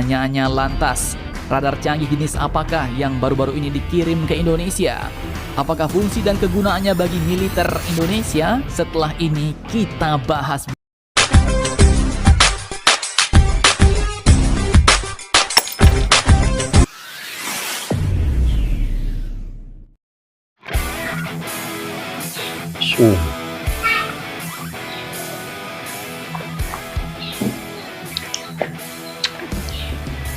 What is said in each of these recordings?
Pertanyaannya lantas, radar canggih jenis apakah yang baru-baru ini dikirim ke Indonesia? Apakah fungsi dan kegunaannya bagi militer Indonesia? Setelah ini kita bahas.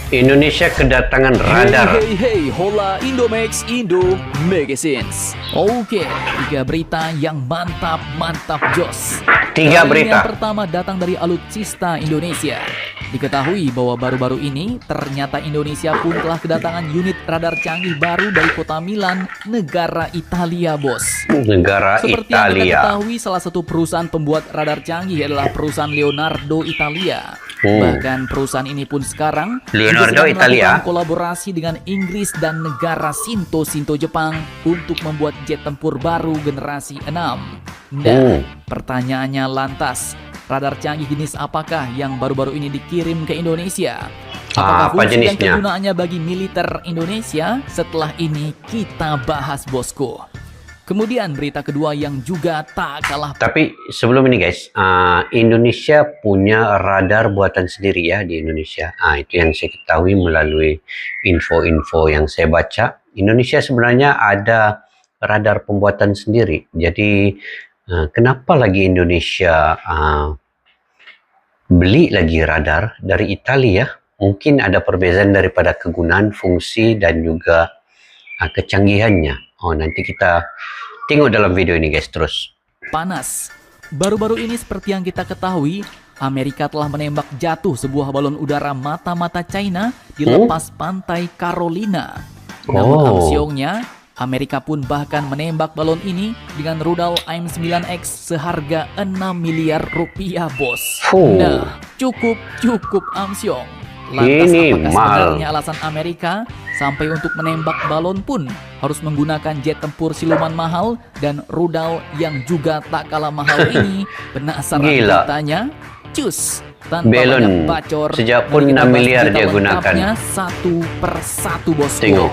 Indonesia kedatangan radar. Hey, hola Indomax Indo Magazines. Oke, 3 berita yang mantap jos. 3 berita. Yang pertama datang dari Alutsista Indonesia. Diketahui bahwa baru-baru ini ternyata Indonesia pun telah kedatangan unit radar canggih baru dari kota Milan, negara Italia, bos. Negara Seperti yang kita Italia. ketahui, salah satu perusahaan pembuat radar canggih adalah perusahaan Leonardo Italia. Bahkan perusahaan ini pun sekarang Leonardo juga sedang Italia melakukan kolaborasi dengan Inggris dan negara Shinto Jepang untuk membuat jet tempur baru generasi 6. Nah, pertanyaannya lantas, radar canggih jenis apakah yang baru-baru ini dikirim ke Indonesia? Apakah apa fungsi dan jenisnya? kegunaannya bagi militer Indonesia? Setelah ini kita bahas, bosku. Kemudian berita kedua yang juga tak kalah. Tapi sebelum ini guys, Indonesia punya radar buatan sendiri ya di Indonesia. Itu yang saya ketahui melalui info-info yang saya baca. Indonesia sebenarnya ada radar pembuatan sendiri. Jadi kenapa lagi Indonesia beli lagi radar dari Italia? Mungkin ada perbedaan daripada kegunaan, fungsi, dan juga kecanggihannya. Nanti kita tengok dalam video ini guys terus. Panas. Baru-baru ini seperti yang kita ketahui, Amerika telah menembak jatuh sebuah balon udara mata-mata China di lepas pantai Carolina. Namun amsyongnya, Amerika pun bahkan menembak balon ini dengan rudal AIM-9X seharga 6 miliar rupiah, bos. Nah, cukup amsyong. Lantas Ini apakah mahal. sebenarnya alasan Amerika sampai untuk menembak balon pun harus menggunakan jet tempur siluman mahal dan rudal yang juga tak kalah mahal ini? Penasaran bertanya? Cus, tanpa banyak Balon bacor, sejak pun mari kita 6 bahas miliar berita dia gunakan. lengkapnya satu persatu, bosku. Tengok.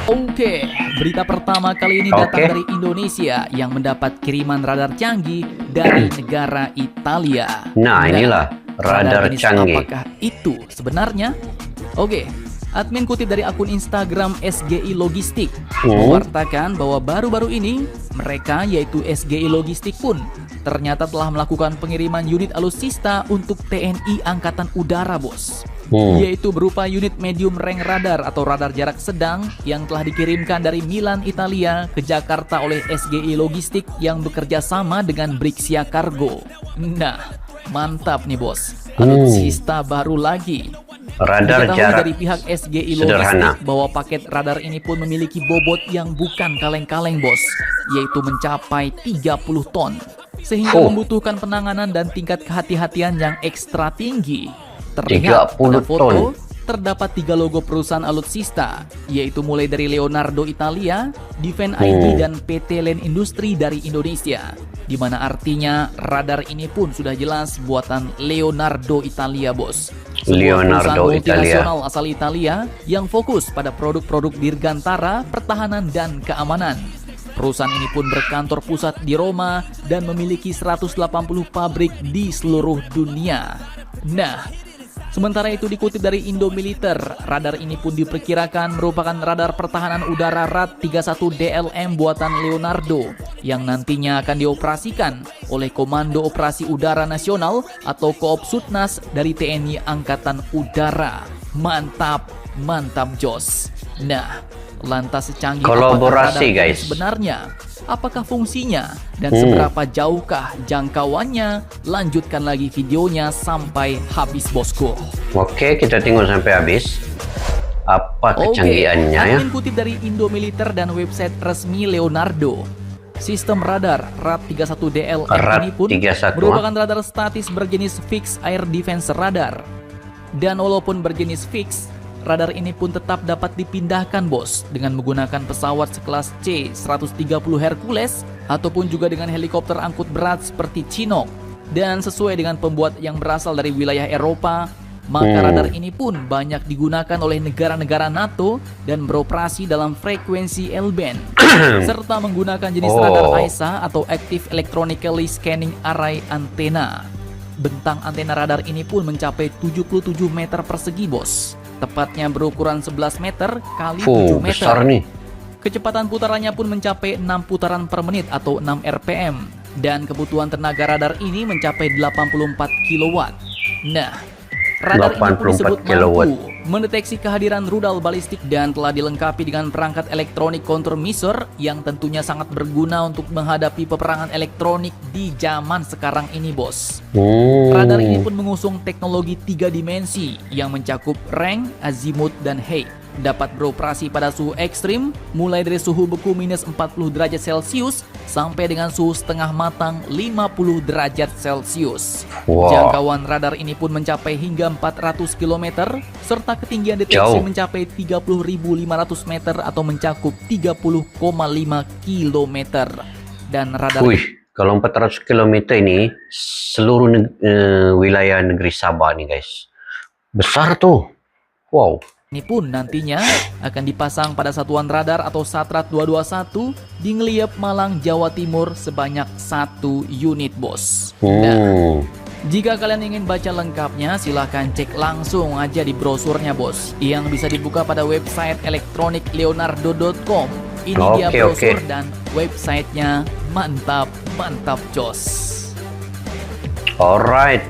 Oke, berita pertama kali ini datang dari Indonesia yang mendapat kiriman radar canggih dari negara Italia. Nah, inilah radar jenis canggih. apakah itu sebenarnya? Oke, admin kutip dari akun Instagram SGI Logistik mewartakan bahwa baru-baru ini mereka yaitu SGI Logistik pun ternyata telah melakukan pengiriman unit alutsista untuk TNI Angkatan Udara, bos. Yaitu berupa unit medium range radar atau radar jarak sedang yang telah dikirimkan dari Milan, Italia ke Jakarta oleh SGI Logistik yang bekerja sama dengan Brixia Cargo. Nah, mantap nih, bos. Alutsista baru lagi. Radar Diketahui jarak dari pihak SGI sederhana. Logistik bahwa paket radar ini pun memiliki bobot yang bukan kaleng-kaleng, bos, yaitu mencapai 30 ton, sehingga membutuhkan penanganan dan tingkat kehati-hatian yang ekstra tinggi. Terlihat pada 30 foto ton. terdapat 3 logo perusahaan alutsista, yaitu mulai dari Leonardo Italia, Defense ID, dan PT Land Industri dari Indonesia, di mana artinya radar ini pun sudah jelas buatan Leonardo Italia, bos. Sebuah Leonardo perusahaan Italia. multinasional asal Italia yang fokus pada produk-produk dirgantara, pertahanan, dan keamanan. Perusahaan ini pun berkantor pusat di Roma dan memiliki 180 pabrik di seluruh dunia. Nah, sementara itu dikutip dari Indomiliter, radar ini pun diperkirakan merupakan radar pertahanan udara RAD-31 DLM buatan Leonardo yang nantinya akan dioperasikan oleh Komando Operasi Udara Nasional atau Koopsutnas dari TNI Angkatan Udara. Mantap jos. Nah, lantas secanggih Kolaborasi, apakah radar ini guys. sebenarnya? Apakah fungsinya dan seberapa jauhkah jangkauannya? Lanjutkan lagi videonya sampai habis, bosku. Oke, kita tengok sampai habis. Apa kecanggihannya ya? Admin kutip dari Indomiliter dan website resmi Leonardo. Sistem radar RAD-31 DLM ini pun RAD-31, merupakan radar statis berjenis Fixed Air Defense Radar. Dan walaupun berjenis fix, radar ini pun tetap dapat dipindahkan, bos, dengan menggunakan pesawat sekelas C-130 Hercules ataupun juga dengan helikopter angkut berat seperti Chinook. Dan sesuai dengan pembuat yang berasal dari wilayah Eropa, maka radar ini pun banyak digunakan oleh negara-negara NATO dan beroperasi dalam frekuensi L-band serta menggunakan jenis radar AESA atau Active Electronically Scanning Array Antenna. Bentang antena radar ini pun mencapai 77 meter persegi, bos. Tepatnya berukuran 11 meter kali 7 meter. Besar nih. Kecepatan putarannya pun mencapai 6 putaran per menit atau 6 RPM. Dan kebutuhan tenaga radar ini mencapai 84 kW. Nah, radar ini pun disebut mampu mendeteksi kehadiran rudal balistik dan telah dilengkapi dengan perangkat elektronik countermeasure yang tentunya sangat berguna untuk menghadapi peperangan elektronik di zaman sekarang ini, bos. Radar ini pun mengusung teknologi 3 dimensi yang mencakup range, azimuth, dan height. Dapat beroperasi pada suhu ekstrim, mulai dari suhu beku minus 40 derajat Celcius sampai dengan suhu setengah matang 50 derajat Celcius. Jangkauan radar ini pun mencapai hingga 400 km, serta ketinggian deteksi mencapai 30.500 meter atau mencakup 30,5 km. Dan radar kalau 400 km ini seluruh wilayah negeri Sabah nih, guys. Besar tuh. Wow. Ini pun nantinya akan dipasang pada satuan radar atau Satrat 221 di Ngeliep, Malang, Jawa Timur sebanyak 1 unit, bos. Nah, jika kalian ingin baca lengkapnya, silahkan cek langsung aja di brosurnya, bos, yang bisa dibuka pada website elektronikleonardo.com. Ini dia brosur dan websitenya mantap jos. Alright.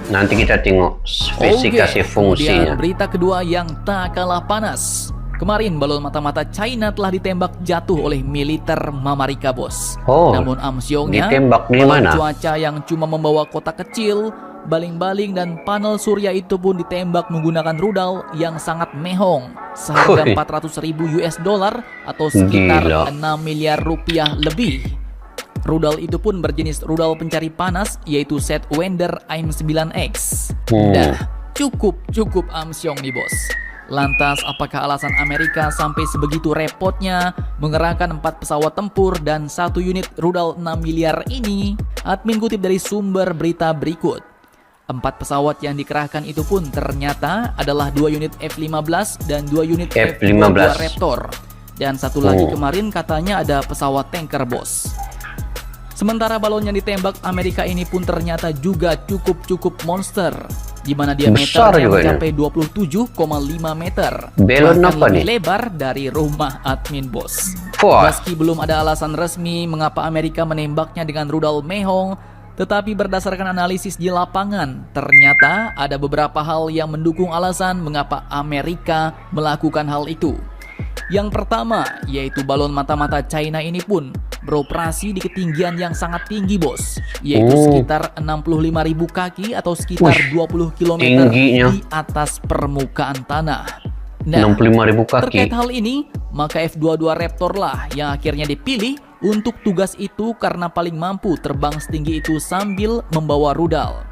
Nanti kita tengok spesifikasi fungsinya. Kemudian berita kedua yang tak kalah panas. Kemarin balon mata-mata China telah ditembak jatuh oleh militer Amerika, bos. Namun amsyongnya, ditembak di balon mana? cuaca yang cuma membawa kotak kecil, baling-baling dan panel surya itu pun ditembak menggunakan rudal yang sangat mehong, seharga 400.000 US dollar atau sekitar 6 miliar rupiah lebih. Rudal itu pun berjenis rudal pencari panas, yaitu Sidewinder AIM-9X. Dah, cukup amsyong nih, bos. Lantas, apakah alasan Amerika sampai sebegitu repotnya mengerahkan 4 pesawat tempur dan 1 unit rudal 6 miliar ini? Admin kutip dari sumber berita berikut. 4 pesawat yang dikerahkan itu pun ternyata adalah 2 unit F-15 dan 2 unit F-22 Raptor. Dan satu lagi kemarin katanya ada pesawat tanker, bos. Sementara balon yang ditembak Amerika ini pun ternyata juga cukup monster, di mana diameternya mencapai 27,5 meter. Balon apa nih? Lebar dari rumah admin, bos. Meski belum ada alasan resmi mengapa Amerika menembaknya dengan rudal mehong, tetapi berdasarkan analisis di lapangan, ternyata ada beberapa hal yang mendukung alasan mengapa Amerika melakukan hal itu. Yang pertama, yaitu balon mata-mata China ini pun beroperasi di ketinggian yang sangat tinggi, bos, yaitu sekitar 65.000 kaki atau sekitar 20 km di atas permukaan tanah. Nah, 65.000 kaki. Terkait hal ini, maka F-22 Raptor lah yang akhirnya dipilih untuk tugas itu karena paling mampu terbang setinggi itu sambil membawa rudal.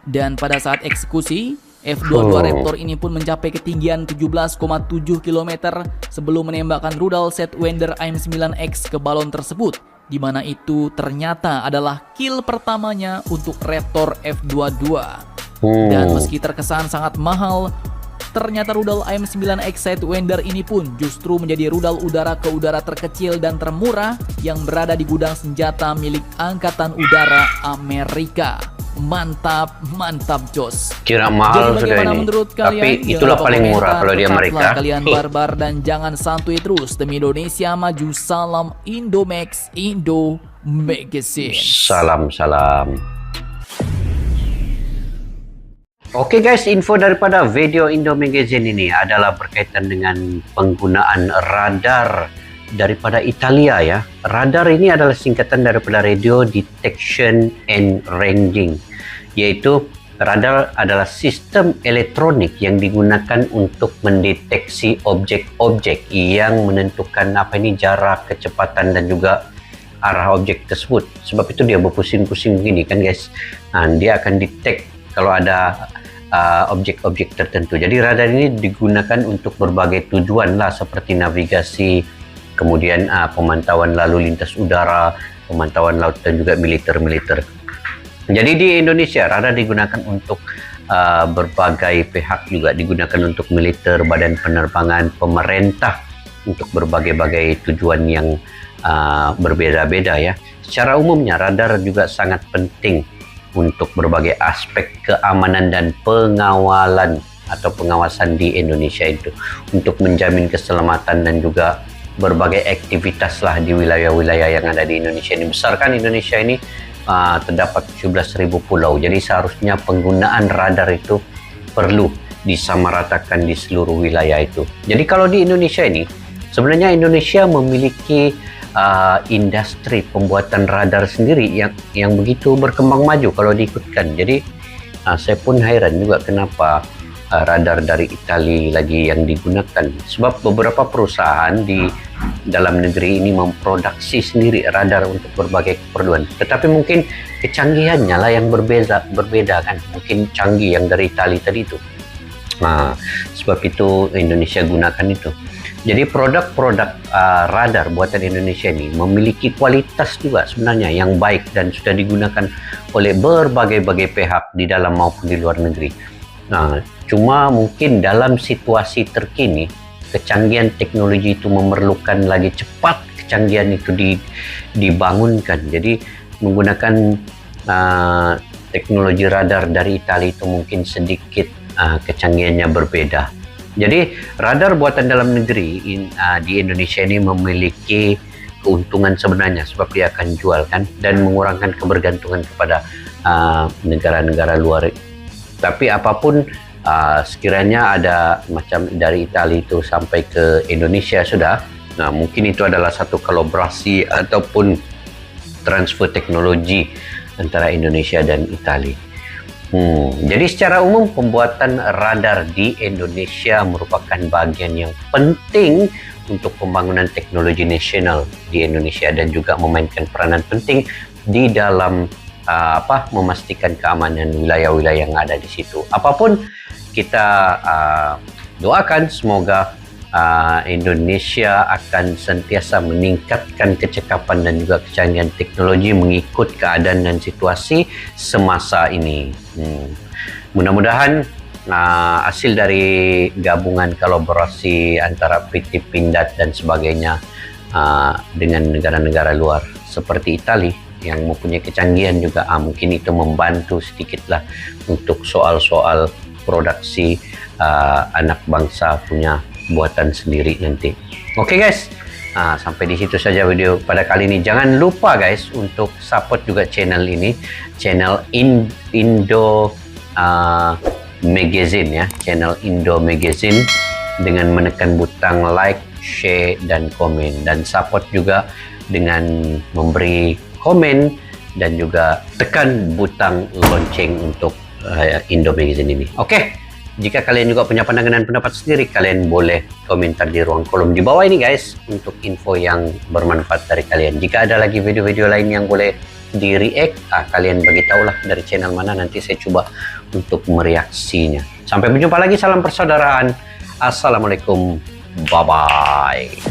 Dan pada saat eksekusi, F-22 Raptor ini pun mencapai ketinggian 17,7 km sebelum menembakkan rudal Sidewinder AIM-9X ke balon tersebut, di mana itu ternyata adalah kill pertamanya untuk Raptor F-22. Dan meski terkesan sangat mahal, ternyata rudal AIM-9X Sidewinder ini pun justru menjadi rudal udara ke udara terkecil dan termurah yang berada di gudang senjata milik Angkatan Udara Amerika. Mantap jos. Kira mahal sudah ini. Menurut kalian, tapi itulah paling murah kalau di Amerika. Kalian barbar dan jangan santuy terus. Demi Indonesia maju. Salam Indomax, Indo Magazine. Salam. Oke guys, info daripada video Indo Magazine ini adalah berkaitan dengan penggunaan radar daripada Italia ya. Radar ini adalah singkatan daripada Radio Detection and Ranging, yaitu radar adalah sistem elektronik yang digunakan untuk mendeteksi objek-objek yang menentukan jarak, kecepatan dan juga arah objek tersebut. Sebab itu dia berpusing-pusing begini kan guys. Nah, dia akan detect kalau ada objek-objek tertentu. Jadi radar ini digunakan untuk berbagai tujuan lah, seperti navigasi, kemudian pemantauan lalu lintas udara, pemantauan laut dan juga militer. Jadi di Indonesia radar digunakan untuk berbagai pihak, juga digunakan untuk militer, badan penerbangan, pemerintah, untuk berbagai-bagai tujuan yang berbeda-beda ya. Secara umumnya radar juga sangat penting untuk berbagai aspek keamanan dan pengawalan atau pengawasan di Indonesia itu, untuk menjamin keselamatan dan juga berbagai aktivitas lah di wilayah-wilayah yang ada di Indonesia ini. Besar kan Indonesia ini, terdapat 17.000 pulau, jadi seharusnya penggunaan radar itu perlu disamaratakan di seluruh wilayah itu. Jadi kalau di Indonesia ini, sebenarnya Indonesia memiliki industri pembuatan radar sendiri yang begitu berkembang maju kalau diikutkan. Jadi saya pun heran juga kenapa radar dari Italia lagi yang digunakan, sebab beberapa perusahaan di dalam negeri ini memproduksi sendiri radar untuk berbagai keperluan, tetapi mungkin kecanggihannya lah yang berbeda kan, mungkin canggih yang dari Italia tadi itu. Sebab itu Indonesia gunakan itu. Jadi produk-produk radar buatan Indonesia ini memiliki kualitas juga sebenarnya yang baik dan sudah digunakan oleh berbagai-bagai pihak di dalam maupun di luar negeri. Cuma mungkin dalam situasi terkini, kecanggihan teknologi itu memerlukan lagi cepat kecanggihan itu dibangunkan. Jadi menggunakan teknologi radar dari Italia itu mungkin sedikit kecanggihannya berbeda. Jadi radar buatan dalam negeri di Indonesia ini memiliki keuntungan sebenarnya, sebab dia akan jual kan, dan mengurangkan kebergantungan kepada negara-negara luar. Tapi apapun sekiranya ada macam dari Italia itu sampai ke Indonesia sudah, mungkin itu adalah satu kolaborasi ataupun transfer teknologi antara Indonesia dan Italia. Jadi secara umum pembuatan radar di Indonesia merupakan bagian yang penting untuk pembangunan teknologi nasional di Indonesia, dan juga memainkan peranan penting di dalam memastikan keamanan wilayah-wilayah yang ada di situ. Apapun kita doakan semoga Indonesia akan sentiasa meningkatkan kecekapan dan juga kecanggihan teknologi mengikut keadaan dan situasi semasa ini. Mudah-mudahan hasil dari gabungan kolaborasi antara PT Pindad dan sebagainya dengan negara-negara luar seperti Italia yang mempunyai kecanggihan juga, mungkin itu membantu sedikitlah untuk soal-soal produksi anak bangsa punya buatan sendiri nanti. Oke guys, sampai di situ saja video pada kali ini. Jangan lupa guys untuk support juga channel ini, channel Indo Magazine ya, channel Indo Magazine, dengan menekan butang like, share dan komen, dan support juga dengan memberi komen dan juga tekan butang lonceng untuk Indo Magazine ini. Oke. Jika kalian juga punya pandangan dan pendapat sendiri, kalian boleh komentar di ruang kolom di bawah ini guys, untuk info yang bermanfaat dari kalian. Jika ada lagi video-video lain yang boleh di react, kalian beritahulah dari channel mana, nanti saya coba untuk mereaksinya. Sampai berjumpa lagi, salam persaudaraan. Assalamualaikum, bye bye.